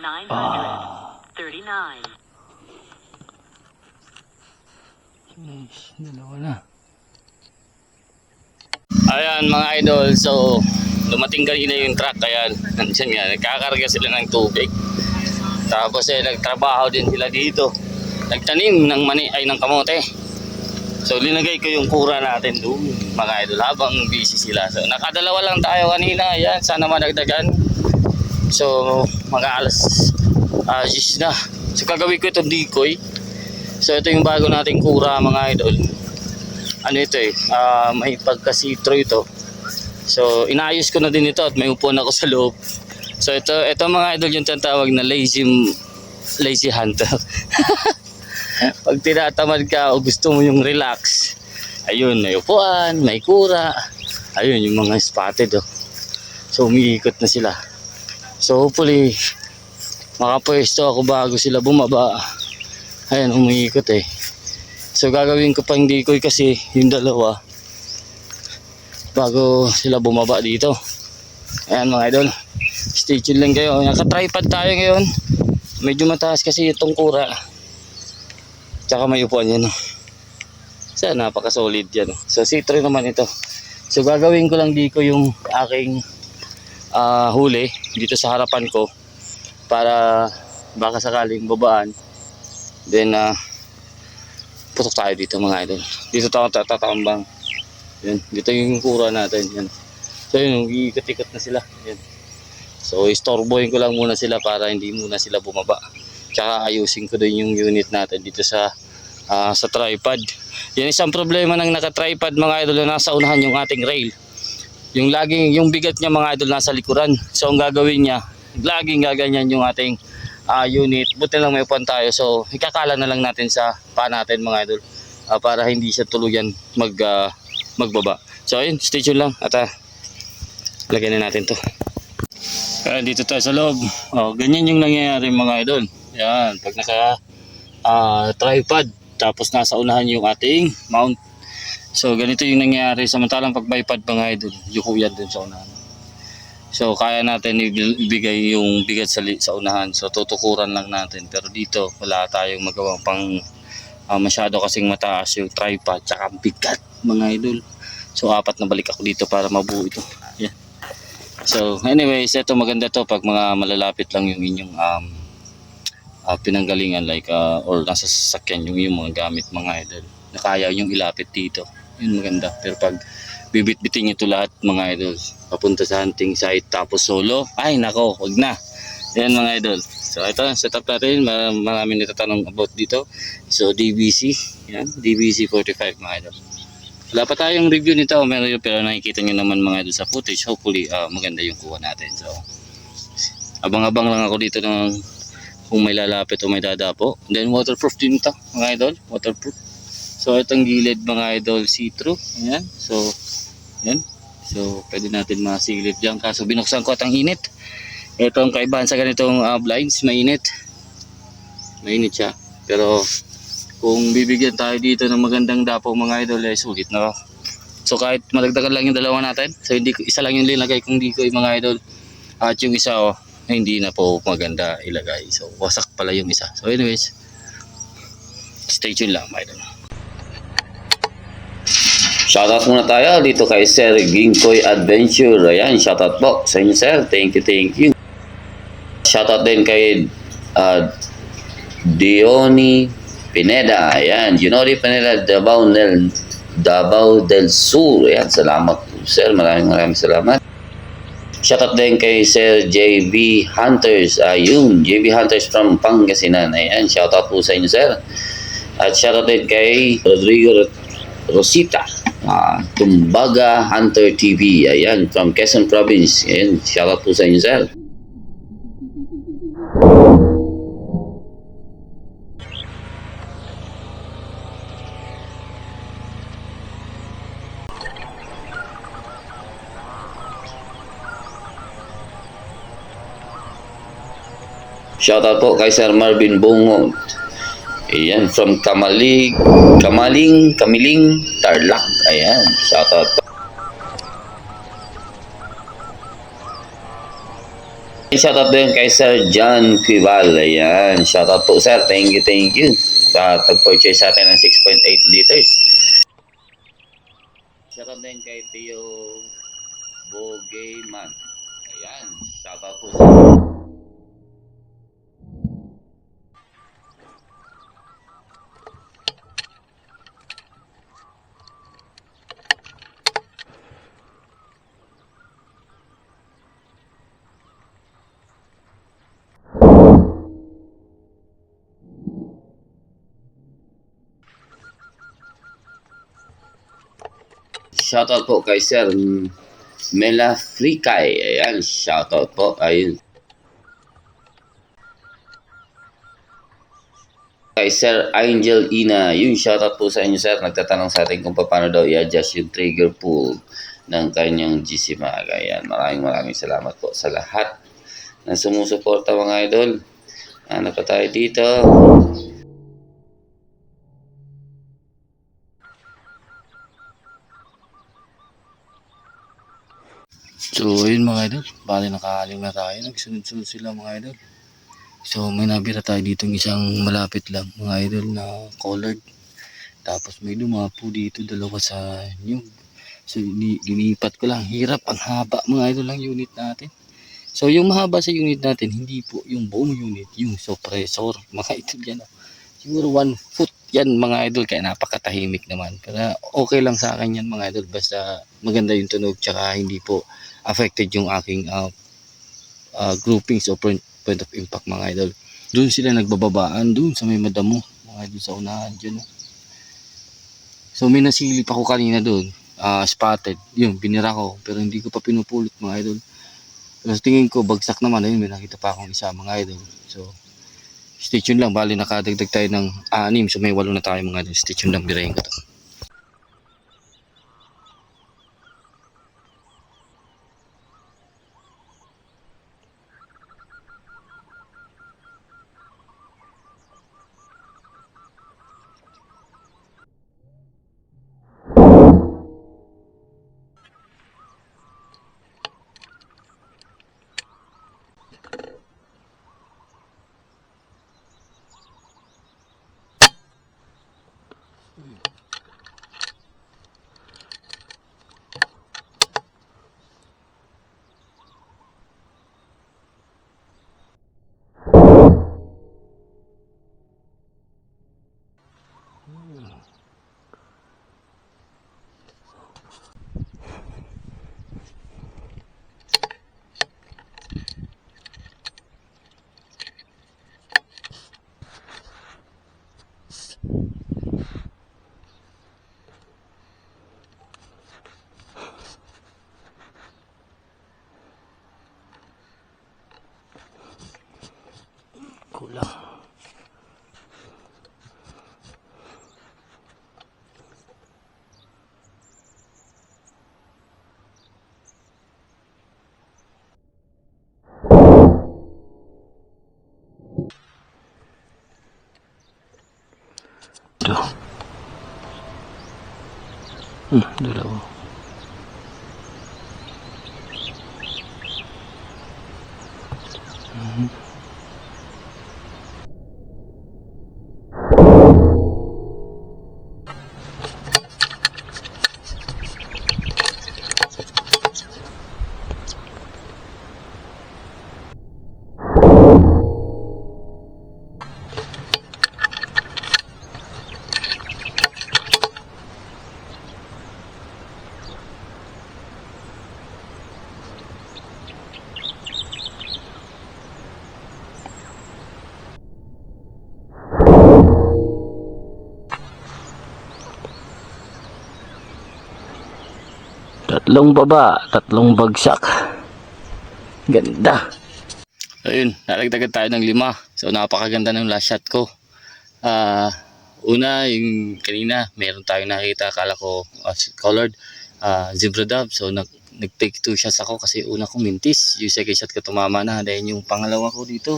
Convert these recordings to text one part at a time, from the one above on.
939. Dalawa na. Ayan mga idol, so dumating kanina yung truck. Ayan, nandiyan nga, nagkakarga sila ng tubig. Tapos nagtrabaho din sila dito. Nagtanim ng ng kamote. So linagay ko yung kura natin doon mga idol habang busy sila. So nakadalawa lang tayo kanina. Ayan, sana madagdagan. So mga alas 10 na. So kagawin ko itong decoy. So ito yung bago nating kura mga idol. Ano ito may pagka-citro ito. So inayos ko na din ito at may upuan ako sa loob. So ito mga idol yung tinatawag na lazy hunter. Pag tinatamad ka o gusto mo yung relax, ayun, may upuan, may kura. Ayun yung mga spotted So umiikot na sila. So hopefully makapwesto ako bago sila bumaba. Ayan, umiikot So gagawin ko pang decoy kasi yung dalawa bago sila bumaba dito. Ayan mga idol, stay tuned lang kayo. Naka-tripod tayo ngayon. Medyo mataas kasi itong kura. Tsaka may upuan yan So napaka-solid yan So citro naman ito. So gagawin ko lang dito yung aking huli dito sa harapan ko para baka sakaling babaan. Then putok tayo dito mga idol. Dito tayo tatambang. Yan, dito yung kura natin. Yan. So yun, iikot-ikot na sila. Yan. So istorbohin ko lang muna sila para hindi muna sila bumaba. Tsaka ayusin ko din yung unit natin dito sa tripod. Yan isang problema ng naka-tripod mga idol na nasa unahan yung ating rail. Yung bigat niya mga idol nasa likuran. So ang gagawin niya, laging gaganyan yung ating unit. Buti lang may upuan tayo. So ikakala na lang natin sa paa natin mga idol para hindi siya tuluyan magbaba. So ayun, stay tuned lang at lagyan na natin to. Dito tayo sa loob. Ganyan yung nangyayari mga idol. Yan, pag naka tripod tapos nasa unahan yung ating mount. So ganito yung nangyayari samantalang pag bipod mga idol, yuko yan dun sa unahan. So kaya natin ibigay yung bigat sa unahan. So tutukuran lang natin. Pero dito wala tayong magawang pang masyado kasing mataas yung tripod tsaka bigat mga idol. So apat na balik ako dito para mabuo ito. Yeah. So anyways, ito maganda to pag mga malalapit lang yung inyong pinanggalingan like or nasa sasakyan yung mga gamit mga idol. Na kaya yung ilapit dito. Yun maganda. Pero pag bibit-bitin nyo ito lahat mga idol papunta sa hunting site tapos solo, ay nako, wag na. Yan mga idol. So ito setup natin. Maraming natatanong about dito. So DBC, yan, DBC 45 mga idol. Wala pa tayong review nito pero nakikita nyo naman mga idol sa footage. Hopefully maganda yung kuha natin. So abang-abang lang ako dito ng kung may lalapit o may dadapo. Then waterproof din ito mga idol, waterproof. So itong gilid mga idol see-through. Ayan. So yan. So pwede natin masilip diyan kaso binuksan ko at ang init. Ito ang kaibahan sa ganitong blinds, mainit. Mainit siya. Pero kung bibigyan tayo dito ng magandang dapo mga idol sulit na. So kahit madagdagan lang yung dalawa natin. So hindi isa lang yung linagay kung di ko yung mga idol. At yung isa hindi na po maganda ilagay. So wasak pala yung isa. So anyways, stay tuned lang mga idol. Shoutout muna tayo dito kay Sir Gingkoy Adventure. Ayan, shoutout po sa inyo sir. Thank you. Shoutout din kay Diony Pineda. Ayan, Diony Pineda, Davao del Sur. Ayan, salamat po sir. Maraming salamat. Shoutout din kay Sir JB Hunters. Ayun, JB Hunters from Pangasinan. Ayan, shoutout po sa inyo sir. At shoutout din kay Rodrigo Rosita. Tumbaga Hunter TV. Ayan, from Quezon Province. Ayan, shoutout po sa inyo sir. Shoutout po kay Sir Marvin Bungot. Ayan, from Kamiling, Tarlac. Ayan, shoutout po. Shoutout din kay Sir John Quival. Ayan, shoutout po sir. Thank you, thank you. Tag-purchase sa atin ng 6.8 liters. Shoutout din kay Tio Bogeyman. Ayan, shoutout po sir. Shoutout po kay Sir Mela Frikay. Ayan, shoutout po. Ayun. Kay Sir Angel Ina. Yun, shoutout po sa inyo sir. Nagtatanong sa atin kung paano daw i-adjust yung trigger pull ng kanyang GC Mag. Ayan, maraming salamat po sa lahat na sumusuporta mga idol. Ano pa tayo dito? So ayun mga idol, bali nakaalim na tayo, nagsunod-sunod sila mga idol. So may nabira tayo dito ng isang malapit lang mga idol na colored. Tapos may dumapo dito dalawa sa nyug. So linipat ko lang, hirap, ang haba mga idol lang unit natin. So yung mahaba sa unit natin, hindi po yung buong unit, yung suppressor mga idol yan. Siguro 1 foot yan mga idol, kaya napakatahimik naman. Pero okay lang sa akin yan mga idol, basta maganda yung tunog, tsaka hindi po affected yung aking groupings o point of impact mga idol. Doon sila nagbababaan, doon sa may madamo mga idol sa unahan dyan. So may nasilip ako kanina doon, spotted, yun binira ko, pero hindi ko pa pinupulot mga idol. Pero tingin ko bagsak naman, ayun may nakita pa akong isa mga idol. So stay tuned lang, bali nakadagdag tayo ng 6, so may 8 na tayo mga idol. Stay tuned lang, birahin ko to. Kulang. Ito. Dalawa. Tatlong baba, tatlong bagsak. Ganda. Ayun, nalagdagan tayo ng 5. So napakaganda ng last shot ko. Una, yung kanina, meron tayong nakita, akala ko colored zebra dove. So nag-take 2 shots ako kasi una ko mintis. Yung second shot ko tumama na. Dahil yung pangalawa ko dito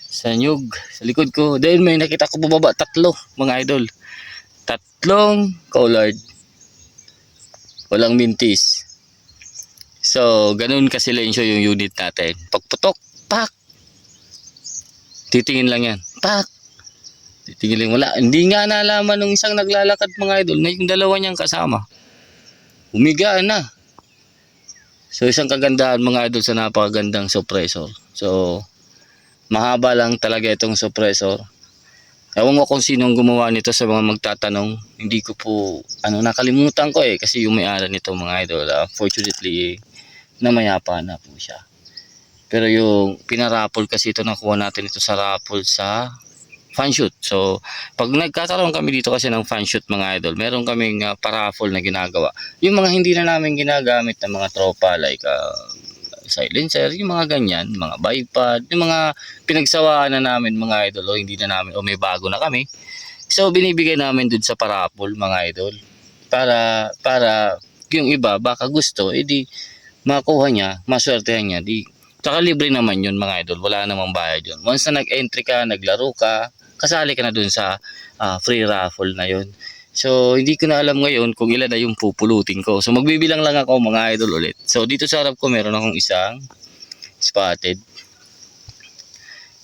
sa nyug, sa likod ko. Dahil may nakita ko bumaba, 3 mga idol. 3 colored. Walang mintis. So, ganun kasilensyo yung unit natin. Pagputok, Titingin lang yan. Tak! Titingin lang. Wala. Hindi nga nalaman nung isang naglalakad mga idol na yung dalawa niyang kasama. Humigaan na. So isang kagandahan mga idol sa napakagandang suppressor. So mahaba lang talaga itong suppressor. Ewan ko kung sinong gumawa nito sa mga magtatanong. Hindi ko po, nakalimutan ko kasi yung may-ari nito mga idol, fortunately, namayapa na po siya. Pero yung pinarapol kasi ito, nakuha natin ito sa rapol sa fanshoot. So, pag nagkakaroon kami dito kasi ng fanshoot mga idol, meron kaming paraffol na ginagawa. Yung mga hindi na namin ginagamit ng mga tropa like silencer, yung mga ganyan, mga bipod, yung mga pinagsawaan na namin mga idol o hindi na namin o may bago na kami. So binibigay namin dun sa parapol mga idol para yung iba baka gusto edi makuha niya, maswertehan niya di. Tsaka libre naman yun mga idol, wala namang bayad yun. Once na nag-entry ka, naglaro ka, kasali ka na dun sa free raffle na yun. So, hindi ko na alam ngayon kung ilan na yung pupulutin ko. So, magbibilang lang ako mga idol ulit. So, dito sa harap ko meron akong isang spotted.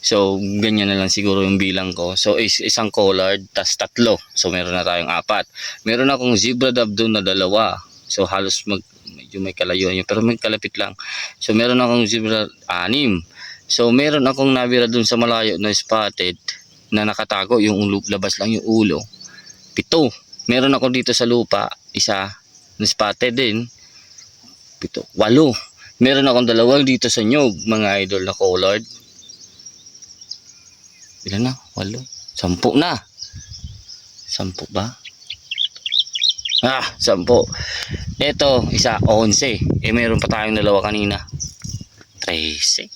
So, ganyan na lang siguro yung bilang ko. So, isang collard, tas tatlo. So, meron na tayong 4. Meron akong zebra dove doon na 2. So, halos medyo may kalayuan yun. Pero may kalapit lang. So, meron akong zebra 6. So, meron akong nabira doon sa malayo na spotted na nakatago. Yung labas lang yung ulo. 7. Meron ako dito sa lupa, isa na spotted din. 7. 8. Meron akong 2 dito sa nyug, mga idol na collard. Ilan na? 8. 10 na. 10 ba? 10. Ito, isa 11. Meron pa tayong 2 kanina. 13.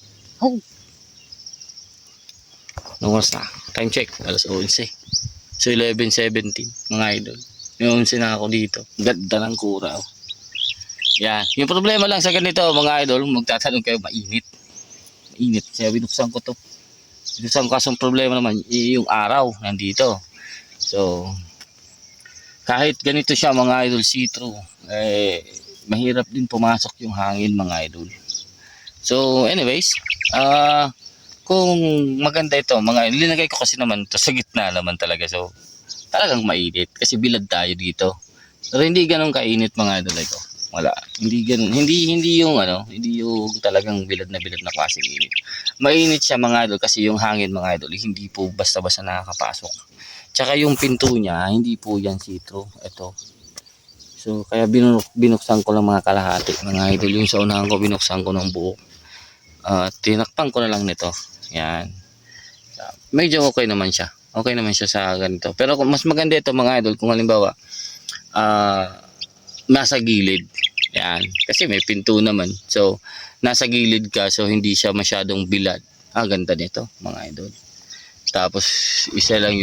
Oh. Anong oras na? Time check, alas 11. So 11:17 mga idol. Yung na ako dito. Ganda ng kura. Yan. Yung problema lang sa ganito mga idol, magtatanong kayo, mainit. Mainit. Kaya binuksan ko to. Binuksan ko kasong problema naman, yung araw nandito. So, kahit ganito siya mga idol, see-through, mahirap din pumasok yung hangin mga idol. So, anyways, kung maganda ito mga linagay ko kasi naman ito sa gitna naman talaga, so talagang mainit kasi bilad tayo dito, pero hindi ganun kainit mga idol ko. Wala, hindi ganun, hindi yung hindi yung talagang bilad na klaseng init. Mainit siya mga idol kasi yung hangin mga idol hindi po basta-basta nakakapasok, tsaka yung pinto niya hindi po yan see-through ito. So kaya binuksan ko lang mga kalahati mga idol. Yung sa unahan ko binuksan ko ng buo, tinakpan ko na lang nito. Yan. Medyo okay naman siya. Okay naman siya sa ganito. Pero kung mas maganda ito mga idol, kung halimbawa nasa gilid. Yan. Kasi may pinto naman. So, nasa gilid ka, so hindi siya masyadong bilad. Ganda nito mga idol. Tapos isa lang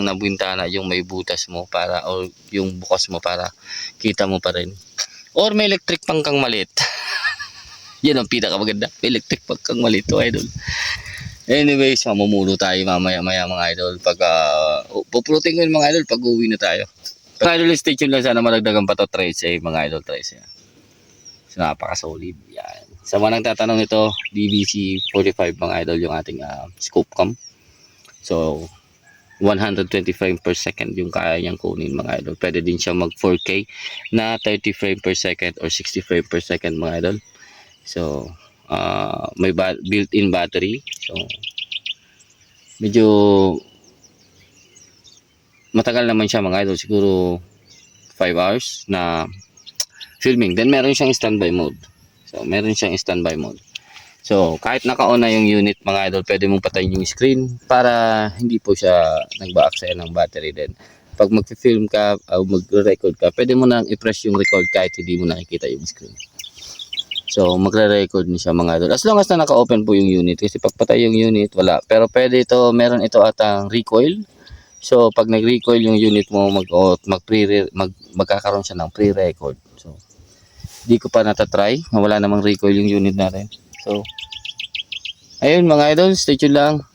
na bintana yung may butas mo para, o yung bukas mo para kita mo pa rin. Or may electric pang kang maliit. Yan ang pinakamaganda. Electric pag kang malito, idol. Anyways, mamumulo tayo mamaya mga idol. Pag pupulutin ko yung mga idol pag uwi na tayo. Mga idol, stay tuned lang, sana maragdagan pa to 13 mga idol, 13. So, napaka-solid. Yan. Sa mga nagtatanong ito, DVC 45 mga idol yung ating scope cam. So, 120 frame per second yung kaya niyang kunin mga idol. Pwede din siya mag 4K na 30 frame per second or 60 frame per second mga idol. So, may built-in battery. So, medyo matagal naman siya mga idol. Siguro 5 hours na filming. Then, meron siyang standby mode. So, So, kahit naka-on na yung unit mga idol, pwede mong patayin yung screen para hindi po siya nagba-aksaya ng battery din. Pag mag-film ka o mag-record ka, pwede mo nang i-press yung record kahit hindi mo nakikita yung screen. So, magre-record niya siya mga idol. As long as na naka-open po yung unit. Kasi pag patay yung unit, wala. Pero pwede ito, meron ito atang recoil. So, pag nag-recoil yung unit mo, magkakaroon siya ng pre-record. So, di ko pa natatry. Wala namang recoil yung unit natin. So, ayun mga idol, stay tuned lang.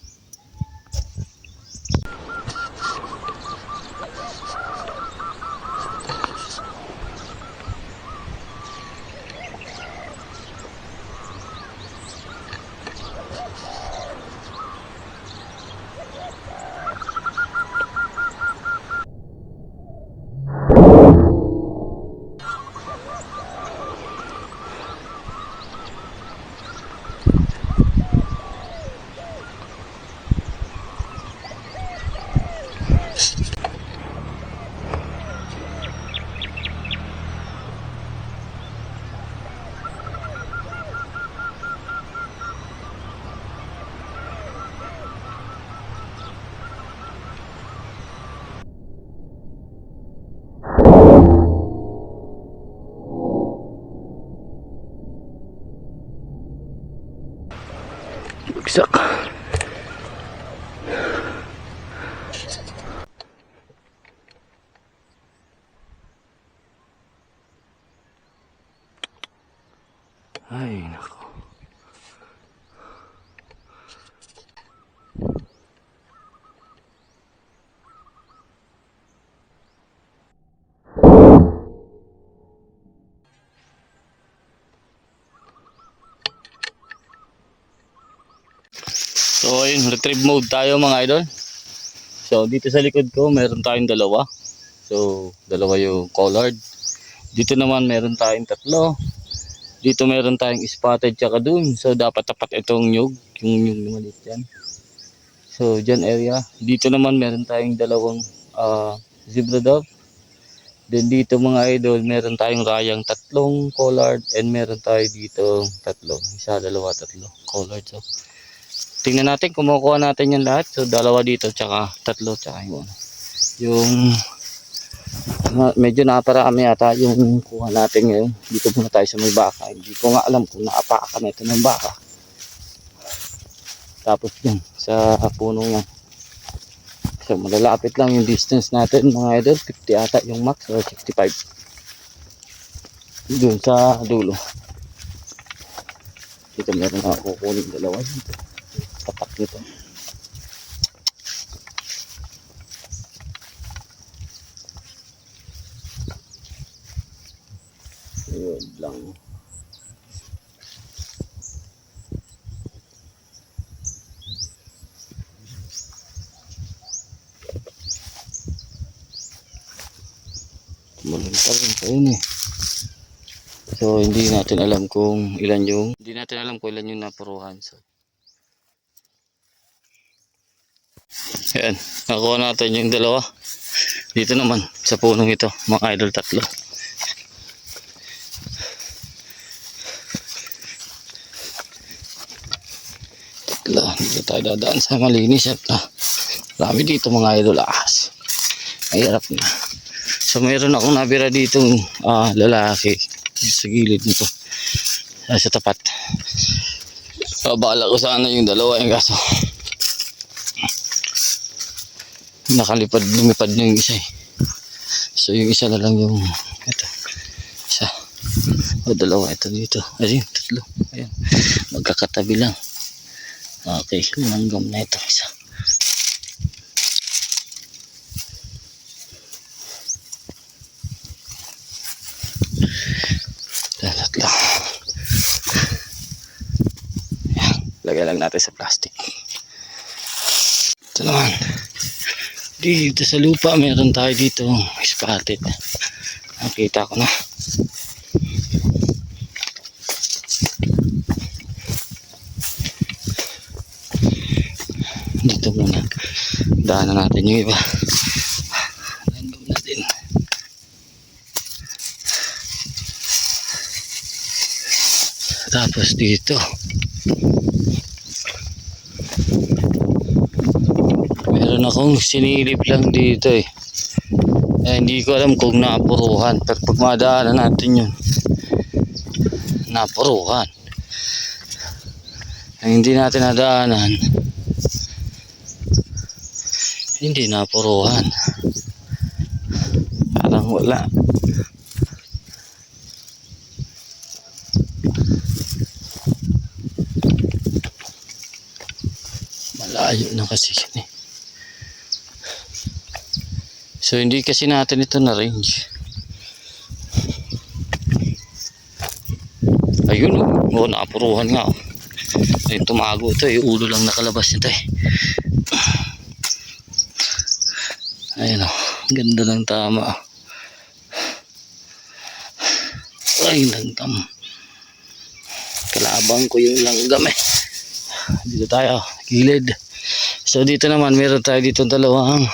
Bugsak. Ay, nako. So ayun, retrieve mode tayo mga idol. So dito sa likod ko meron tayong dalawa. So dalawa yung collared. Dito naman meron tayong tatlo. Dito meron tayong spotted tsaka dun. So dapat tapat itong nyug. Yung nyug na maliit yan. So dyan area. Dito naman meron tayong dalawang zebra dove. Then dito mga idol meron tayong rayang tatlong collared. And meron tayo dito tatlo. Isa, dalawa, tatlo collared. So tingnan natin, kumukuha natin yung lahat. So dalawa dito tsaka tatlo tsaka yung medyo naparami yata yung kuha natin ngayon. Dito muna tayo sa may baka. Hindi ko nga alam kung naapakan ito ng baka. Tapos dyan sa punong yan. So malalapit lang yung distance natin mga idol. 50 ata yung max or 65 dun sa dulo. Dito meron na kukunin dalawa dito. Tapat nito. Yun lang. Mulan pa rin pa yun eh. So hindi natin alam kung ilan yung napuruhan. So ayan, nakuha natin yung dalawa. Dito naman sa punong ito mga idol, tatlo. Dito tayo dadaan sa malinis at marami dito mga idol. Mahirap na. So mayroon akong nabira dito lalaki sa gilid nito sa tapat. Babala ko sana yung dalawa yung kaso lumipad na yung isa eh. So yung isa na lang yung ito. Isa o dalawa ito dito. Ayun, tatlo. Ayan, magkakatabi lang. Okay, langgam na ito isa. Tatlo. Ayan, lagay lang natin sa plastic. Ito naman. Dito sa lupa meron tayo dito spotted. Nakita ko na. Dito muna. Daanan natin yung iba. Langgam natin. Tapos dito. Meron akong sinilip lang dito eh. Hindi ko alam kung napuruhan. Pero pag madaanan natin yun, napuruhan. Hindi natin nadaanan, hindi napuruhan. Parang wala. Malayo na kasi yun eh. So hindi kasi natin ito na range. Ayun oh, napuruhan nga oh. Ayun, tumago ito eh, ulo lang nakalabas nito eh. Ayun oh, ganda ng tama. Ay, langgam. Kalabang ko yung langgam eh. Dito tayo, gilid. So dito naman meron tayo dito dalawang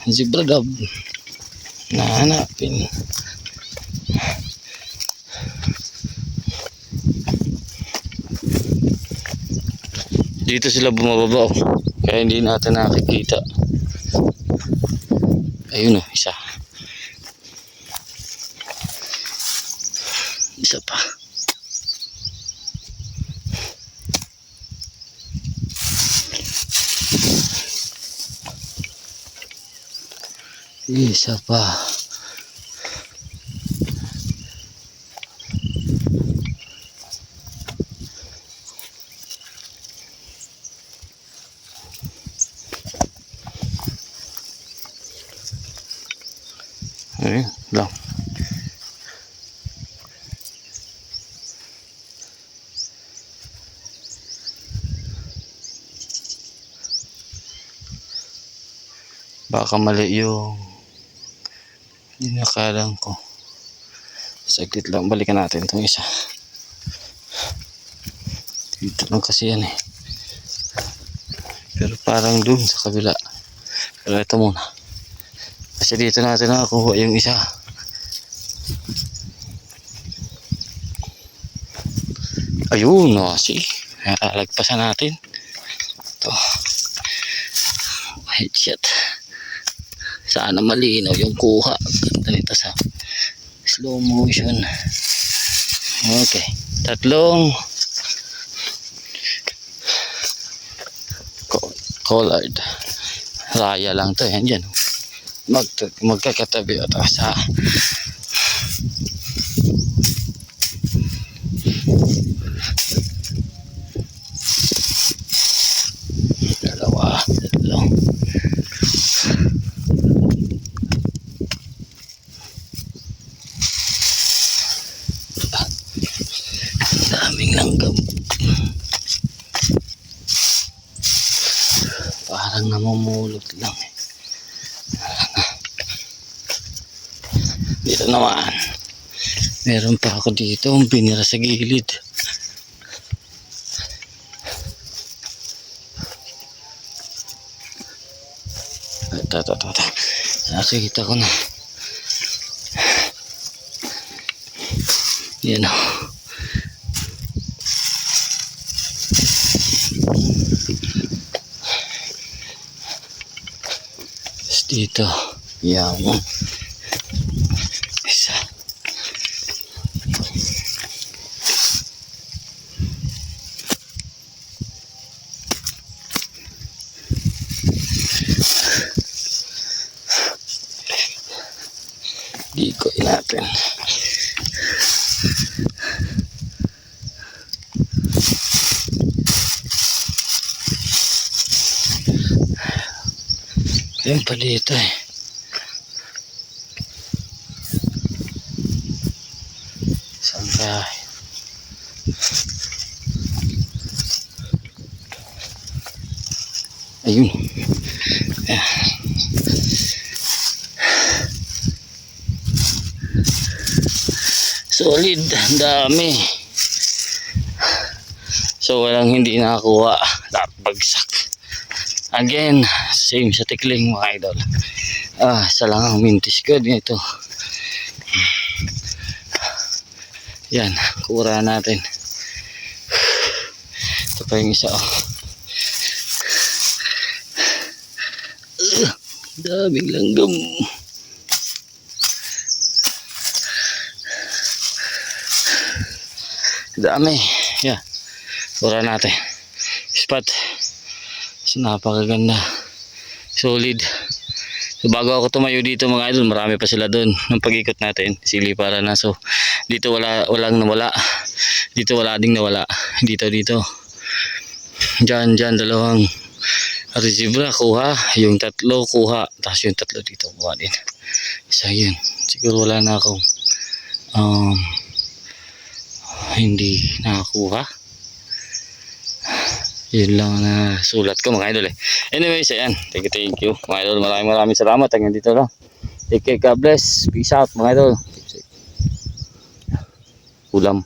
zebra dove na hanapin. Dito sila bumababa kaya hindi natin nakikita. Ayun oh, isa pa. Isa pa. Ayun lang. Baka mali yung inakalang ko. Saglit lang, balikan natin itong isa. Dito lang kasi yan eh. Pero parang dun sa kabila. Pero ito muna. Kasi dito natin nakakuha yung isa. Ayun, no, see? Lagpasan natin. Ito. Headshot. Sana malinaw yung kuha. Ganda nito sa slow motion. Okay. Tatlong collard. Raya lang to. Yan dyan. Magkakatabi ito sa dalawa. Tatlong. Daming langgam. Parang namumulot lang eh. Dito naman. Meron pa ako dito. Ang binira sa gilid. Ito. Nakikita ko na. Yan o. Dito. Yan. Isa. Dikoy natin. Yan pa dito eh. Saan ba? Ayun. Solid. Dami. So walang hindi nakakuha. Bagsak. Again, same sa tikling mga idol. Isa lang ang mintis ko dito. Yan, kura natin. Ito pa yung isa. Daming langgam. Dami. Yan, kura natin. Spot. Napakaganda, solid. So bago ako tumayo dito mga idol, marami pa sila doon ng pag-ikot natin, siliparan na. So dito walang nawala, dito wala ding nawala, dito dyan dalawang receiver kuha, yung tatlo kuha, tapos yung tatlo dito kuha din. So yun, siguro wala na akong hindi nakakuha. Yun lang na sulat ko mga idol eh. Anyways, ayan. Thank you. Mga idol, maraming salamat. Hanggang dito lang. Take care, God bless. Peace out mga idol. Ulam.